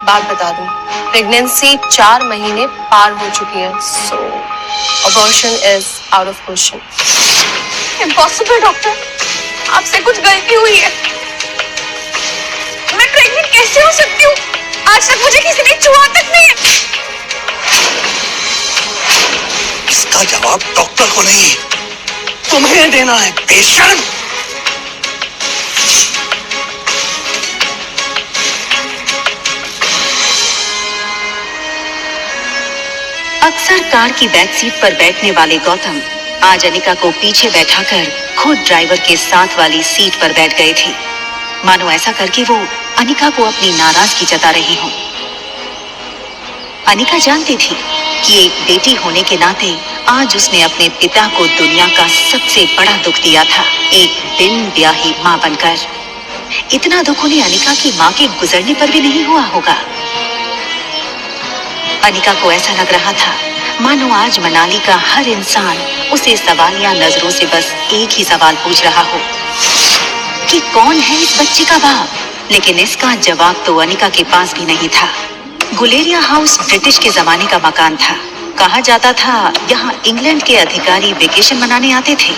बात बता दूं, प्रेगनेंसी 4 महीने पार हो चुकी है, so abortion is out of question. Impossible doctor, आपसे कुछ गलती हुई है। मैं प्रेग्नेंट कैसे हो सकती हूँ? आज तक मुझे किसी ने छुआ तक नहीं। इसका जवाब डॉक्टर को नहीं, तुम्हें देना है पेशेंट। अक्सर कार की बैक सीट पर बैठने वाले गौतम आज अनिका को पीछे बैठाकर खुद ड्राइवर के साथ वाली सीट पर बैठ गए थे, मानो ऐसा करके वो अनिका को अपनी नाराजगी जता रहे हों। अनिका जानती थी कि एक बेटी होने के नाते आज उसने अपने पिता को दुनिया का सबसे बड़ा दुख दिया था, एक बिन ब्याही मां बनकर। इतना दुख उन्हें अनिका की मां के गुजरने पर भी नहीं हुआ होगा। अनिका को ऐसा लग रहा था मानो आज मनाली का हर इंसान उसे सवालिया नजरों से बस एक ही सवाल पूछ रहा हो कि कौन है इस बच्ची का बाप। लेकिन इसका जवाब तो अनिका के पास भी नहीं था। गुलेरिया हाउस ब्रिटिश के जमाने का मकान था। कहा जाता था यहाँ इंग्लैंड के अधिकारी वेकेशन मनाने आते थे,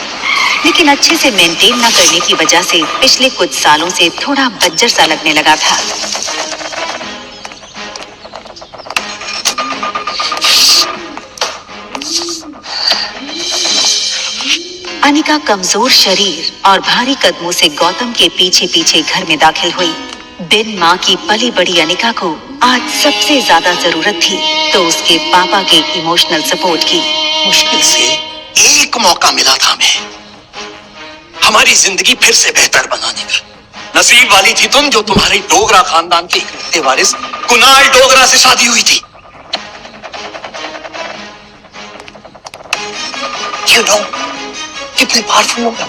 लेकिन अच्छे से मेंटेन न करने की वजह से पिछले कुछ सालों से थोड़ा बज्जर सा लगने लगा था। अनिका कमजोर शरीर और भारी कदमों से गौतम के पीछे पीछे घर में दाखिल हुई। बिन मां की पली बड़ी अनिका को आज सबसे ज्यादा जरूरत थी तो उसके पापा के इमोशनल सपोर्ट की। मुश्किल से एक मौका मिला था हमें हमारी जिंदगी फिर से बेहतर बनाने का। नसीब वाली थी तुम जो तुम्हारी डोगरा खानदान के इकलौते वारिस कुणाल डोगरा से शादी हुई थी। You know, कितने पावरफुल लोग हैं।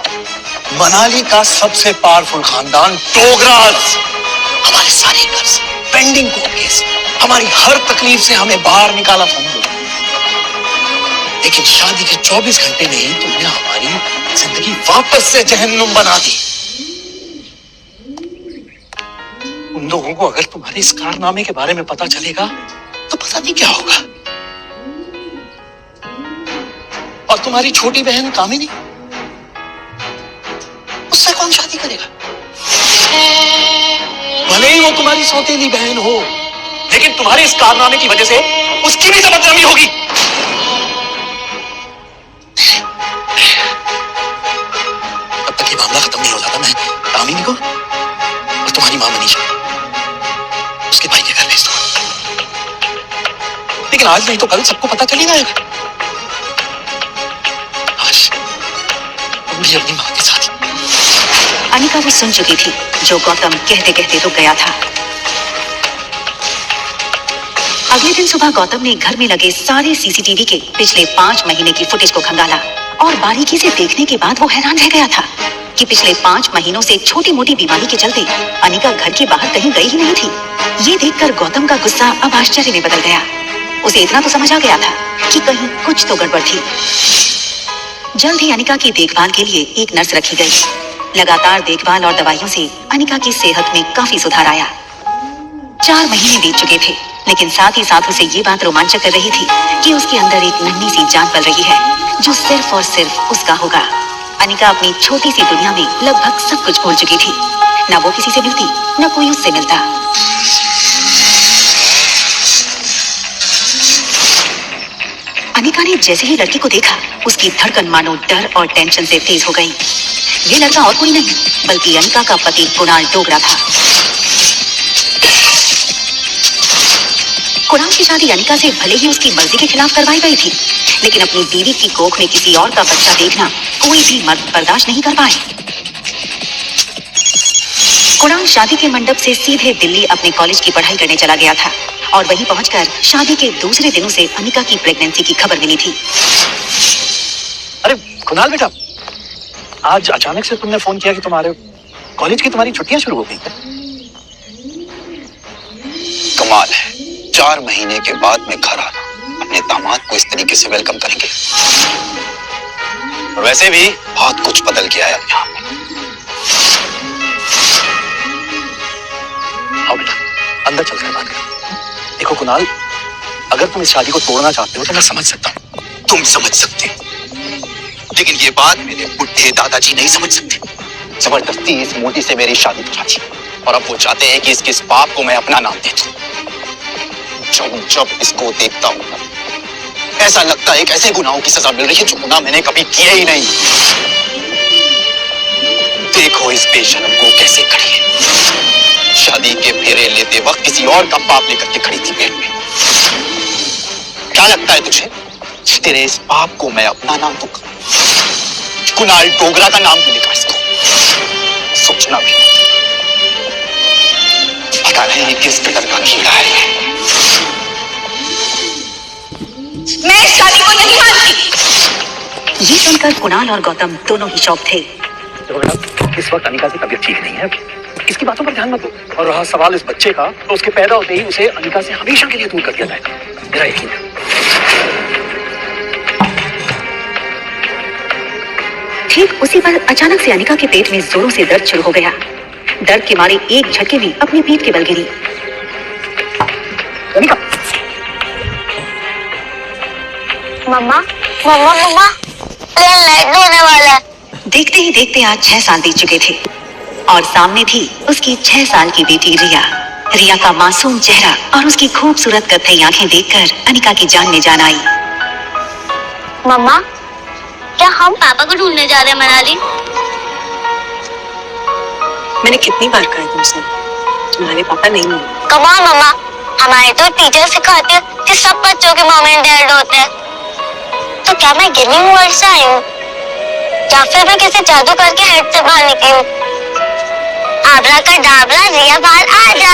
मनाली का सबसे पावरफुल खानदान डोगरास। हमारे सारे कर्ज, पेंडिंग कोर्ट केस, हमारी हर तकलीफ से हमें बाहर निकाला था उन लोगों ने। लेकिन शादी के 24 घंटे में ही तुमने हमारी जिंदगी वापस से जहन्नुम बना दी। उन लोगों को अगर तुम्हारे इस कारनामे के बारे में पता चलेगा तो पता नहीं क्या होगा। और तुम्हारी छोटी बहन कामिनी, उससे कौन शादी करेगा? भले ही वो तुम्हारी सौतेली बहन हो, लेकिन तुम्हारे इस कारनामे की वजह से उसकी भी तो बदनामी होगी। अब तक ये मामला खत्म नहीं हो जाता, मैं कामिनी को और तुम्हारी मां मनीषा उसके भाई के घर भेज दूंगा। लेकिन आज नहीं तो कल सबको पता चल ही जाएगा। अपनी मां के साथ। अनिका भी सुन चुकी थी जो गौतम कहते कहते रुक गया था। अगले दिन सुबह गौतम ने घर में लगे सारे सीसीटीवी के पिछले 5 महीने की फुटेज को खंगाला और बारीकी से देखने के बाद वो हैरान रह गया था कि पिछले 5 महीनों से छोटी मोटी बीमारी के चलते अनिका घर के बाहर कहीं गई ही नहीं थी। ये देखकर गौतम का गुस्सा अब आश्चर्य में बदल गया। उसे इतना तो समझ आ गया था कि कहीं कुछ तो गड़बड़ थी। जल्द ही अनिका की देखभाल के लिए एक नर्स रखी गई। लगातार देखभाल और दवाइयों से अनिका की सेहत में काफी सुधार आया। 4 महीने बीत चुके थे, लेकिन साथ ही साथ उसे ये बात रोमांचक कर रही थी कि उसके अंदर एक नन्ही सी जान पल रही है जो सिर्फ और सिर्फ उसका होगा। अनिका अपनी छोटी सी दुनिया में लगभग सब कुछ भूल चुकी थी। न वो किसी से मिलती, न कोई उससे मिलता। अनिका ने जैसे ही लड़की को देखा, उसकी धड़कन मानो डर और टेंशन से तेज हो गई। ये लड़का और कोई नहीं बल्कि अनिका का पति कुणाल डोगरा था। कुणाल की शादी अनिका से भले ही उसकी मर्जी के खिलाफ करवाई गई थी, लेकिन अपनी बीवी की कोख में किसी और का बच्चा देखना कोई भी मर्द बर्दाश्त नहीं कर पाए। कुणाल शादी के मंडप से सीधे दिल्ली अपने कॉलेज की पढ़ाई करने चला गया था और वहीं पहुंचकर शादी के दूसरे दिन उसे अनिका की प्रेगनेंसी की खबर मिली थी। अरे कुणाल बेटा, आज अचानक से तुमने फोन किया कि तुम्हारे कॉलेज की तुम्हारी छुट्टियां शुरू हो गई हैं। कमाल है, 4 महीने के बाद मैं घर आना, अपने दामाद को इस तरीके से वेलकम करेंगे। और वैसे भी बहुत कुछ बदल गया है अब यहाँ पे। आओ बेटा, अंदर चलकर बात करें। देखो कुणाल, अगर तुम इस शादी को तोड़ना चाहते हो तो मैं समझ सकता हूँ। तुम समझ सकते हो, लेकिन ये बात मेरे बुढ़े दादाजी नहीं समझ सकते। जबरदस्ती इस मोटी से मेरी शादी करा दी और अब वो चाहते हैं कि इसके इस पाप को मैं अपना नाम दे दूं। जब जब इसको देखता हूं ऐसा लगता है कि ऐसे गुनाहों की सजा मिल रही है जो गुनाह मैंने कभी किए ही नहीं। देखो इस बेशरम को कैसे खड़ी है। शादी के फेरे लेते वक्त किसी और का पाप लेकर के खड़ी थी पेट में। क्या लगता है तुझे तेरे इस पाप को मैं अपना नाम दूंगा? कुणाल डोगरा का नाम मिलेगा इसको। सोचना भी, पता नहीं किस कदर का कीड़ा है। मैं इस शादी को नहीं मानती। ये सुनकर कुणाल और गौतम दोनों ही शॉक थे। देखो बेटा, इस वक्त अनिका की तबीयत ठीक नहीं है, इसकी बातों पर ध्यान मत दो। और रहा सवाल इस बच्चे का, तो उसके पैदा होते ही उसे अनिका से हमेशा के लिए दूर कर दिया जाएगा, मेरा यकीन है। ठीक उसी पर अचानक से अनिका के पेट में जोरों से दर्द शुरू हो गया। दर्द के मारे एक झटके में अपनी पीठ के बल गिरी। अनिका, मम्मा मम्मा मम्मा, प्लेन लैंड होने वाला है। देखते ही देखते आज 6 साल बीत चुके थे और सामने थी उसकी 6 साल की बेटी रिया। रिया का मासूम चेहरा और उसकी खूबसूरत कत्थई आंखें देखकर अनिका की जान में जान आई। मम्मा, क्या हम पापा को ढूंढने जा रहे हैं मनाली? मैंने कितनी बार कहा तुमसे, तुम्हारे पापा नहीं मिले। कम ऑन मम्मा, हमारे तो टीचर सिखाते हैं कि सब बच्चों के मॉम एंड डैड होते हैं। तो क्या मैं गिरनी वर्ल्ड से आई हूँ या फिर मैं किसी जादू करके हेड से बाहर निकली हूँ? आबरा का डाबरा, रिया बाहर आ जा।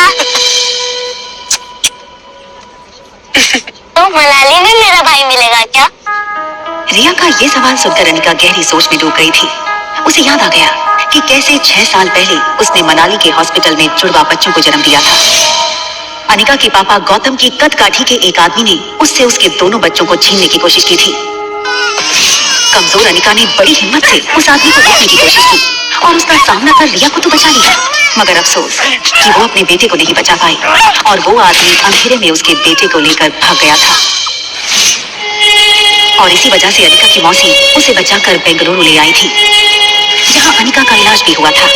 तो मनाली में मेरा भाई मिलेगा क्या? रिया का ये सवाल सुनकर अनिका गहरी सोच में डूब गई थी। उसे याद आ गया कि कैसे 6 साल पहले उसने मनाली के हॉस्पिटल में जुड़वा बच्चों को जन्म दिया था। अनिका के पापा गौतम की कद-काठी के एक आदमी ने उससे उसके दोनों बच्चों को छीनने की कोशिश की थी। कमजोर अनिका ने बड़ी हिम्मत से उस आदमी को रोकने की कोशिश की और उसका सामना कर रिया को तो बचा लिया, मगर अफसोस कि वो अपने बेटे को नहीं बचा पाई और वो आदमी अंधेरे में उसके बेटे को लेकर भाग गया था। और इसी वजह से अनिका की मौसी उसे बचाकर बेंगलुरु ले आई थी, जहां अनिका का इलाज भी हुआ था।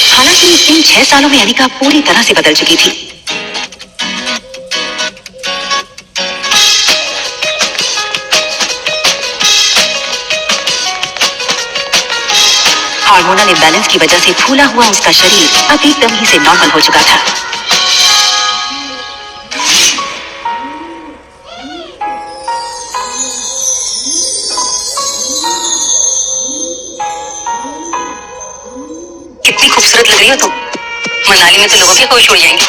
हालांकि इन 6 सालों में अनिका पूरी तरह से बदल चुकी थी। हार्मोनल इम्बैलेंस की वजह से फूला हुआ उसका शरीर अब एकदम ही से नॉर्मल हो चुका था। कितनी खूबसूरत लग रही हो तुम। मनाली में तो लोगों के होश उड़ जाएंगे।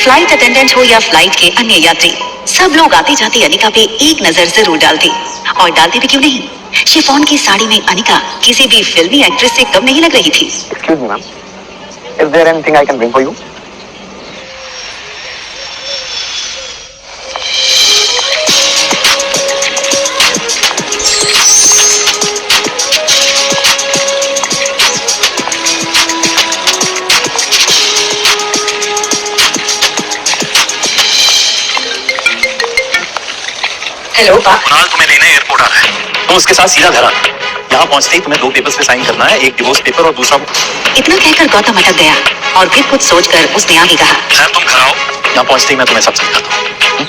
फ्लाइट अटेंडेंट हो या फ्लाइट के अन्य यात्री, सब लोग आते जाते अनिका पे एक नजर जरूर डालते, और डालते भी क्यों नहीं। शिफॉन की साड़ी में अनिका किसी भी फिल्मी एक्ट्रेस से कम नहीं लग रही थी। Excuse me ma'am, is there anything I can bring for you? Hello पापा। कुणाल तुम्हें लेने एयरपोर्ट आ रहा है, तुम उसके साथ सीधा घर आना। यहाँ पहुँचते ही तुम्हें 2 पेपर्स पे साइन करना है, एक डिवोर्स पेपर और दूसरा। इतना कहकर गौतम अटक गया और फिर कुछ सोचकर उसने आगे कहा, खैर तुम घर आओ, यहाँ पहुँचते ही मैं तुम्हें सब समझाता हूँ।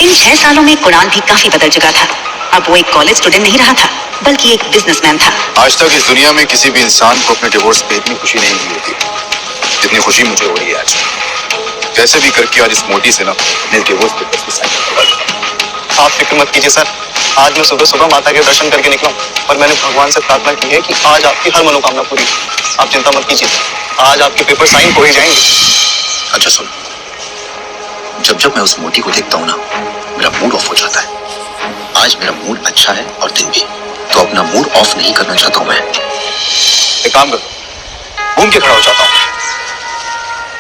इन 6 सालों में कुणाल भी काफी बदल चुका था। अब वो एक कॉलेज स्टूडेंट नहीं रहा था, बल्कि एक बिजनेसमैन था। आज तक इस दुनिया में किसी भी इंसान को अपने डिवोर्स पे इतनी खुशी नहीं हुई होती जितनी खुशी मुझे हो रही है आज। कैसे भी करके आज इस मोटी से ना मेरे डिवोर्स पेपर पे साइन करवा। आप फिक्र मत कीजिए सर, आज मैं सुबह सुबह माता के दर्शन करके निकला और मैंने भगवान से प्रार्थना की है कि आज आपकी हर मनोकामना पूरी। आप चिंता मत कीजिए, आज आपके पेपर साइन हो ही जाएंगे। अच्छा सुन, जब जब मैं उस मोटी को देखता हूँ ना, मेरा मूड ऑफ हो जाता है। आज मेरा मूड अच्छा है और दिन भी, तो अपना मूड ऑफ नहीं करना चाहता हूँ मैं। एक काम कर, घूम के खड़ा हो जाता हूँ।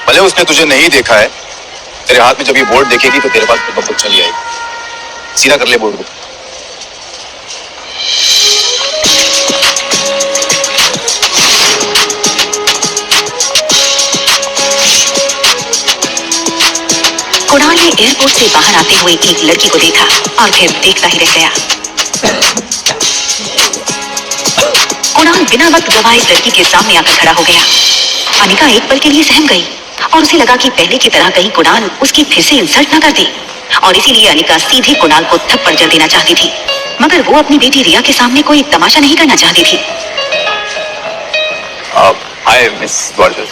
भले उसने तुझे नहीं देखा है, तेरे हाथ में जब ये बोर्ड देखेगी तो तेरे पास बहुत चली आएगी। सीधा कर ले बोर्ड को। कुणाल ने एयरपोर्ट से बाहर आते हुए एक लड़की को देखा और फिर देखता ही रह गया। कुणाल बिना वक्त गवाए इस लड़की के सामने आकर खड़ा हो गया। अनिका एक पल के लिए सहम गई और उसे लगा कि पहले की तरह कहीं कुणाल उसकी फिर से इंसल्ट न कर दे, और इसीलिए अनिका सीधे कुणाल को थप्पड़ जड़ देना चाहती थी, मगर वो अपनी बेटी रिया के सामने कोई तमाशा नहीं करना चाहती थी। Hi miss gorgeous.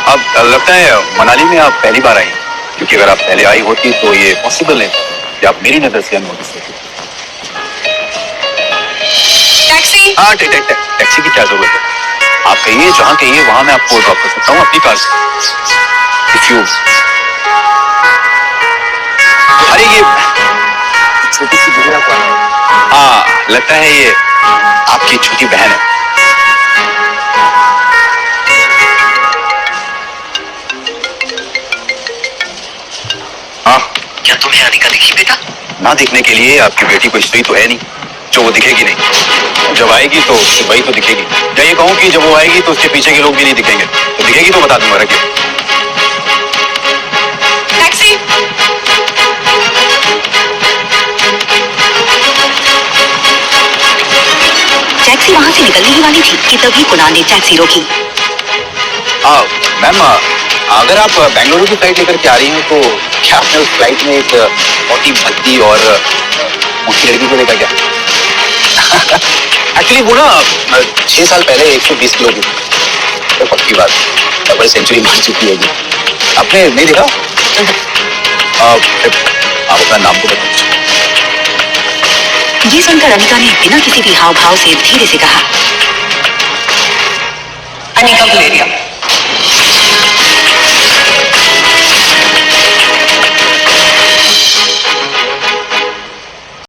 अब लगता है मनाली में आप पहली बार आई, क्योंकि अगर आप पहले आई होती तो ये पॉसिबल है कि आप मेरी नजर से अननोटिस होती। टैक्सी। हाँ टैक्सी की क्या जरूरत है, आप कहिए जहाँ कहिए वहां मैं आपको ड्रॉप कर सकता हूँ अपनी कार से। इफ यू अरे ये छोटी सी बुरा कौन है? हाँ लगता है ये आपकी छोटी बहन है। हाँ क्या तुम्हें अनिका दिखी बेटा? ना दिखने के लिए आपकी बेटी कोई स्त्री तो है नहीं जो वो दिखेगी नहीं। जब आएगी तो वही तो दिखेगी, या ये कहूँ कि जब वो आएगी तो उसके पीछे के लोग भी नहीं दिखेंगे, तो दिखेगी तो बता दूंगा। रखिए टैक्सी। टैक्सी वहां से निकलने ही वाली थी कि तभी कुणाल ने टैक्सी रोकी। मैम अगर आप बेंगलुरु की फ्लाइट लेकर के आ रही हैं तो क्या आपने उस फ्लाइट में एक मोटी भद्दी और मोटी लड़की को देखा क्या? एक्चुअली वो ना 6 साल पहले 120 किलो की, तो पक्की बात डबल सेंचुरी मार चुकी होगी। आपने नहीं देखा? आप अपना नाम तो बता दीजिए। ये सुनकर अनिका ने बिना किसी भी हाव भाव से धीरे से कहा, अनिका गुलेरिया।